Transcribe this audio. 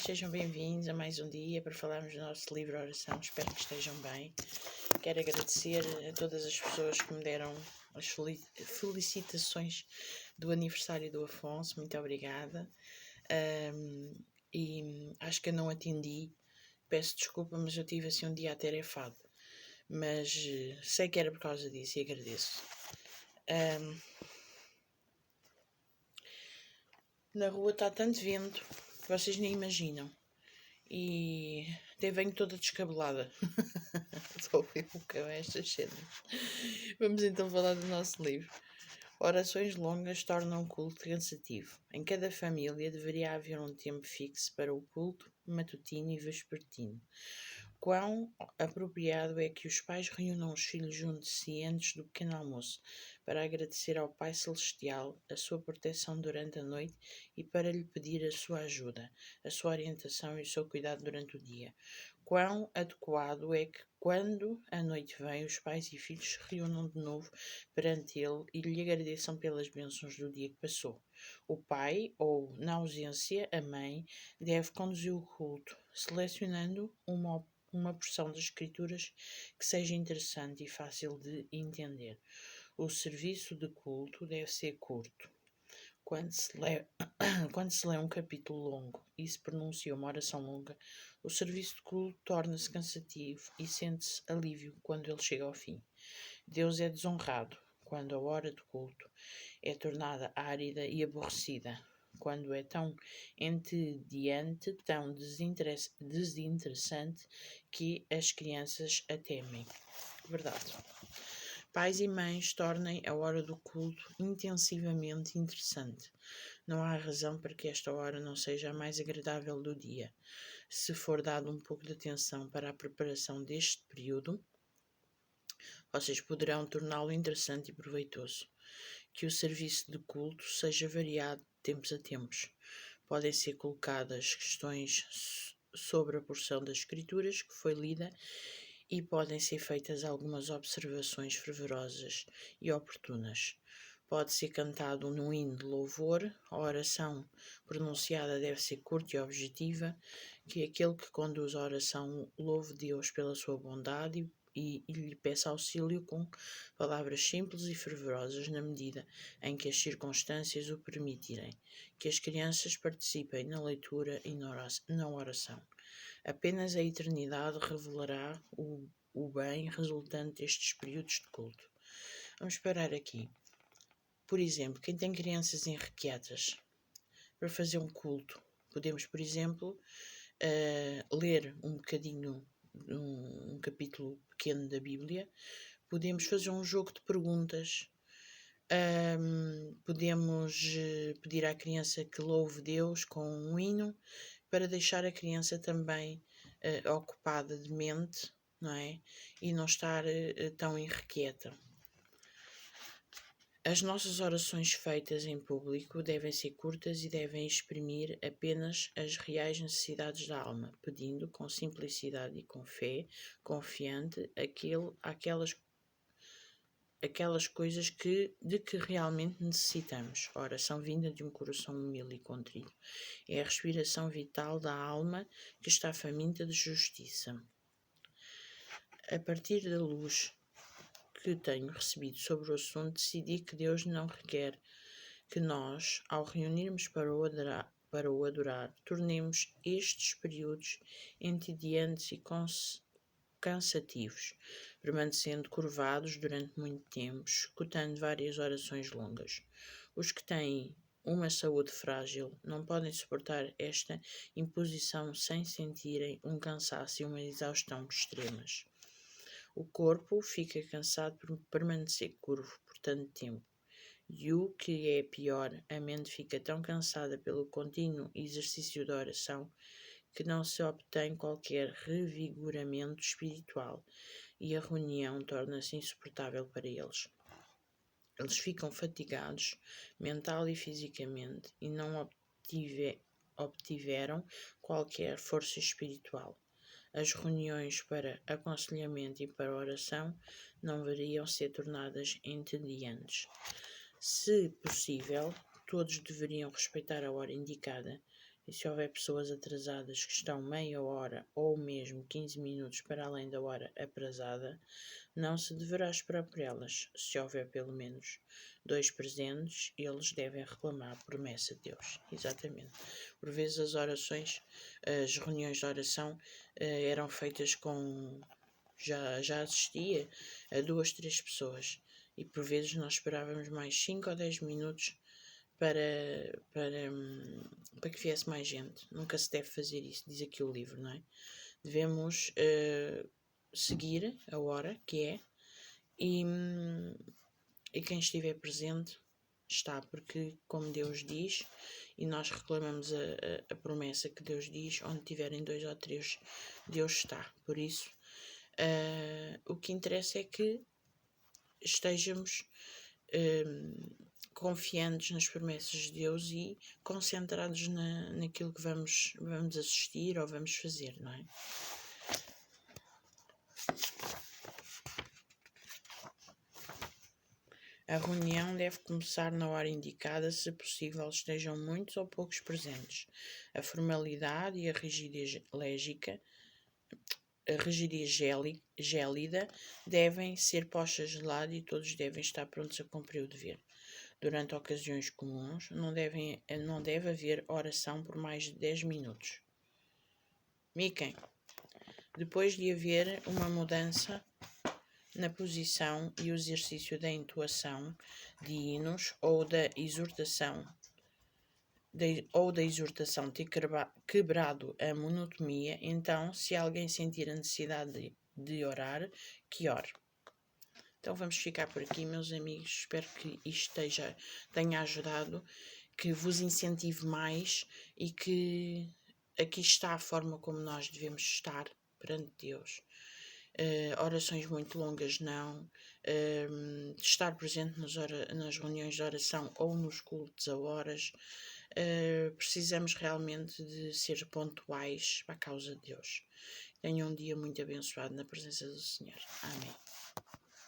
sejam bem-vindos a mais um dia para falarmos do nosso livro Oração. Espero que estejam bem. Quero agradecer a todas as pessoas que me deram as felicitações do aniversário do Afonso. Muito obrigada. E acho que eu não atendi. Peço desculpa, mas eu tive assim um dia atarefado. Mas sei que era por causa disso e agradeço. Na rua está tanto vento que vocês nem imaginam. E até venho toda descabelada. Estou eu com estas cenas. Vamos então falar do nosso livro. Orações longas tornam o culto cansativo. Em cada família deveria haver um tempo fixo para o culto matutino e vespertino. Quão apropriado é que os pais reúnam os filhos junto de si antes do pequeno almoço, para agradecer ao Pai Celestial a sua proteção durante a noite e para lhe pedir a sua ajuda, a sua orientação e o seu cuidado durante o dia. Quão adequado é que, quando a noite vem, os pais e filhos se reúnam de novo perante ele e lhe agradeçam pelas bênçãos do dia que passou. O pai, ou, na ausência, a mãe, deve conduzir o culto, selecionando uma porção das Escrituras que seja interessante e fácil de entender. O serviço de culto deve ser curto. Quando se lê um capítulo longo e se pronuncia uma oração longa, o serviço de culto torna-se cansativo e sente-se alívio quando ele chega ao fim. Deus é desonrado quando a hora de culto é tornada árida e aborrecida, quando é tão entediante, tão desinteressante que as crianças a temem. Verdade. Pais e mães tornem a hora do culto intensivamente interessante. Não há razão para que esta hora não seja a mais agradável do dia. Se for dado um pouco de atenção para a preparação deste período, vocês poderão torná-lo interessante e proveitoso. Que o serviço de culto seja variado de tempos a tempos. Podem ser colocadas questões sobre a porção das Escrituras que foi lida e podem ser feitas algumas observações fervorosas e oportunas. Pode ser cantado num hino de louvor, a oração pronunciada deve ser curta e objetiva, que aquele que conduz a oração louve Deus pela sua bondade e lhe peça auxílio com palavras simples e fervorosas na medida em que as circunstâncias o permitirem. Que as crianças participem na leitura e na oração. Apenas a eternidade revelará o bem resultante destes períodos de culto. Vamos parar aqui. Por exemplo, quem tem crianças irrequietas para fazer um culto, podemos, por exemplo, ler um bocadinho, um capítulo pequeno da Bíblia. Podemos fazer um jogo de perguntas. Podemos pedir à criança que louve Deus com um hino para deixar a criança também ocupada de mente, não é? E não estar tão irrequieta. As nossas orações feitas em público devem ser curtas e devem exprimir apenas as reais necessidades da alma, pedindo com simplicidade e com fé, confiante, aquelas coisas de que realmente necessitamos. A oração vinda de um coração humilde e contrito é a respiração vital da alma que está faminta de justiça. A partir da luz que tenho recebido sobre o assunto, decidi que Deus não requer que nós, ao reunirmos para o adorar, tornemos estes períodos entediantes e cansativos, permanecendo curvados durante muito tempo, escutando várias orações longas. Os que têm uma saúde frágil não podem suportar esta imposição sem sentirem um cansaço e uma exaustão extremas. O corpo fica cansado por permanecer curvo por tanto tempo. E o que é pior, a mente fica tão cansada pelo contínuo exercício da oração que não se obtém qualquer revigoramento espiritual e a reunião torna-se insuportável para eles. Eles ficam fatigados mental e fisicamente e não obtiveram qualquer força espiritual. As reuniões para aconselhamento e para oração não deveriam ser tornadas entediantes. Se possível, todos deveriam respeitar a hora indicada E se houver pessoas atrasadas que estão meia hora ou mesmo 15 minutos para além da hora aprazada, não se deverá esperar por elas. Se houver pelo menos 2 presentes, eles devem reclamar a promessa de Deus. Exatamente. Por vezes as reuniões de oração eram feitas com... Já assistia a 2, 3 pessoas. E por vezes nós esperávamos mais 5 ou 10 minutos para que viesse mais gente. Nunca se deve fazer isso, diz aqui o livro, não é? Devemos seguir a hora que é e quem estiver presente está, porque como Deus diz, e nós reclamamos a promessa que Deus diz, onde tiverem 2 ou 3, Deus está. Por isso, o que interessa é que estejamos confiantes nas promessas de Deus e concentrados naquilo que vamos assistir ou vamos fazer, não é? A reunião deve começar na hora indicada, se possível estejam muitos ou poucos presentes. A formalidade e a rigidez gélida devem ser postas de lado e todos devem estar prontos a cumprir o dever. Durante ocasiões comuns, não deve haver oração por mais de 10 minutos. Miquem, depois de haver uma mudança na posição e o exercício da entoação de hinos ou da exortação ter quebrado a monotonia, então, se alguém sentir a necessidade de orar, que ore. Então vamos ficar por aqui, meus amigos. Espero que isto tenha ajudado, que vos incentive mais e que aqui está a forma como nós devemos estar perante Deus. Orações muito longas não, estar presente nas reuniões de oração ou nos cultos a horas. Precisamos realmente de ser pontuais para a causa de Deus. Tenham um dia muito abençoado na presença do Senhor. Amém.